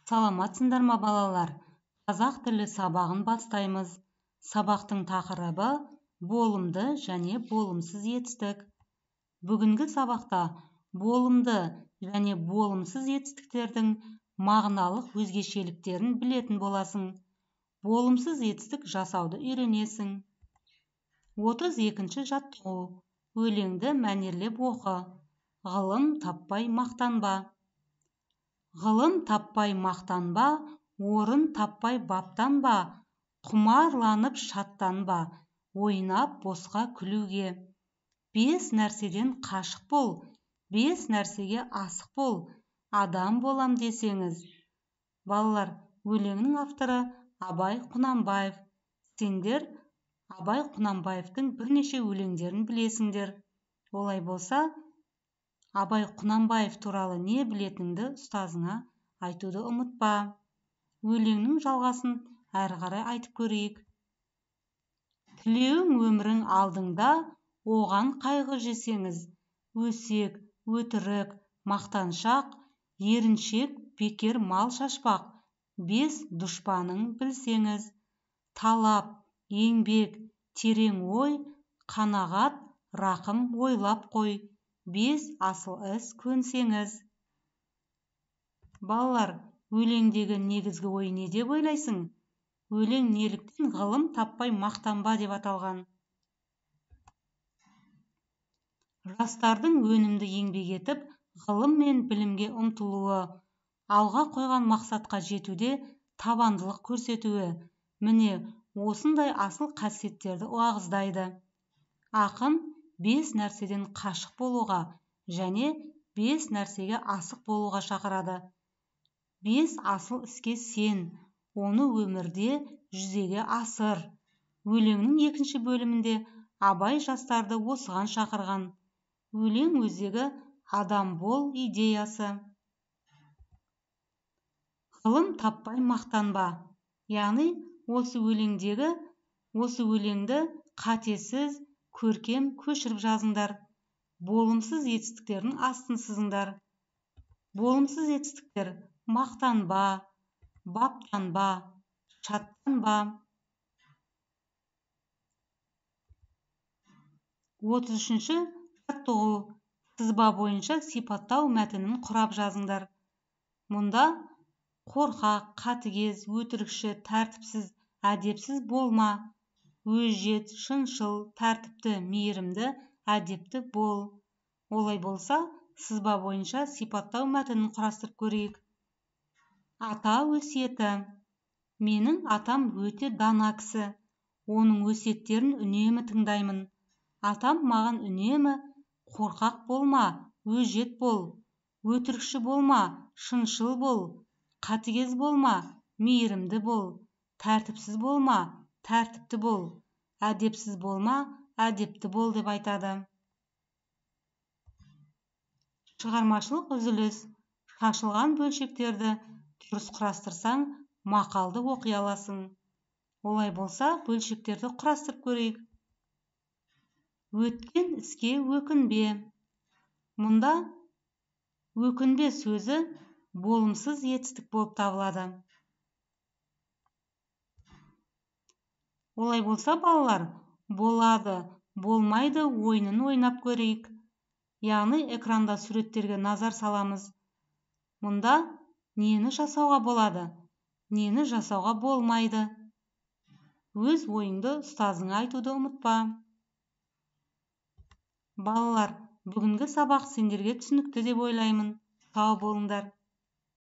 Саламатсыңдар ма балалар? Қазақ тілі сабағын бастаймыз. Сабақтың тақырыбы болымды және болымсыз етістік. Бүгінгі сабақта болымды және болымсыз етістіктердің мағыналық өзгешеліктерін білетін боласың. Болымсыз етістік жасауды үйренесің. 32-ші жаттығу. Өлеңді мәнерлеп оқы. Ғылым таппай мақтанба. Ғылым таппай мақтанба, орын таппай баптанба, құмарланып шаттанба, ойнап босқа күлуге. 5 нәрседен қашық бол, 5 нәрсеге асық бол, адам болам десеңіз. Балалар, өлеңнің авторы Абай Құнанбаев. Сендер Абай Құнанбаевтың бірнеше өлеңдерін білесіңдер. Олай болса, Абай Құнанбаев туралы не білетініңді ұстазыңа айтуды ұмытпа. Өлеңнің жалғасын әрі қарай айтып көрейік. Тілеуің өмірің алдыңда, оған қайғы жесеңіз, өсек, өтірік, мақтаншақ, еріншек, бекер мал шашпақ, 5 дұшпаның білсеңіз. Талап, еңбек, терең ой, қанағат, рақым ойлап қой, 5 асыл іс көнсеңіз. Балалар, өлеңдегі негізгі ой не деп ойлайсың? Өлең неліктен ғылым таппай мақтанба деп аталған? Жастардың өнімді еңбек етіп, ғылым мен білімге ұмтылуы, алға қойған мақсатқа жетуде табандылық көрсетуі, міне осындай асыл қасиеттерді уағыздайды. Ақын 5 нәрседен қашық болуға және 5 нәрсеге асық болуға шақырады. 5 асыл іске сен, оны өмірде жүзеге асыр. Өлеңнің 2-ші бөлімінде Абай жастарды осыған шақырған. Өлең өзегі адам бол идеясы. Ғылым таппай мақтанба. Яғни осы өлеңді қатесіз, көркем көшіріп жазыңдар. Болымсыз етістіктердің астын сызыңдар. Болымсыз етістіктер: мақтанба, баптанба, шаттанба. 33-ші жаттығу. Сызба бойынша сипаттау мәтінін құрап жазыңдар. Мұнда қорқақ, қатыгез, өтірікші, тәртіпсіз, әдепсіз болма. Өжет, шыншыл, тәртіпті, мейірімді, әдепті бол. Олай болса, сызба бойынша сипаттау мәтінін құрастырып көрейік. Ата өсиеті. Менің атам өте дана кісі. Оның өсиеттерін үнемі тыңдаймын. Атам маған үнемі қорқақ болма, өжет бол, өтірікші болма, шыншыл бол, қатыгез болма, мейірімді бол, тәртіпсіз болма, тәртіпті бол, әдепсіз болма, әдепті бол деп айтады. Шығармашылық үзіліс. Шашылған бөлшектерді дұрыс құрастырсаң, мақалды оқи аласың. Олай болса, бөлшектерді құрастырып көрейік. Өткен іске өкінбе. Мұнда өкінбе сөзі болымсыз етістік болып табылады. Олай болса, балалар, болады, болмайды ойынын ойнап көрейік. Яғни экранда суреттерге назар саламыз. Мұнда нені жасауға болады, нені жасауға болмайды. Өз ойыңды ұстазыңа айтуды ұмытпа. Балалар, бүгінгі сабақ сендерге түсінікті деп ойлаймын. Сау болыңдар.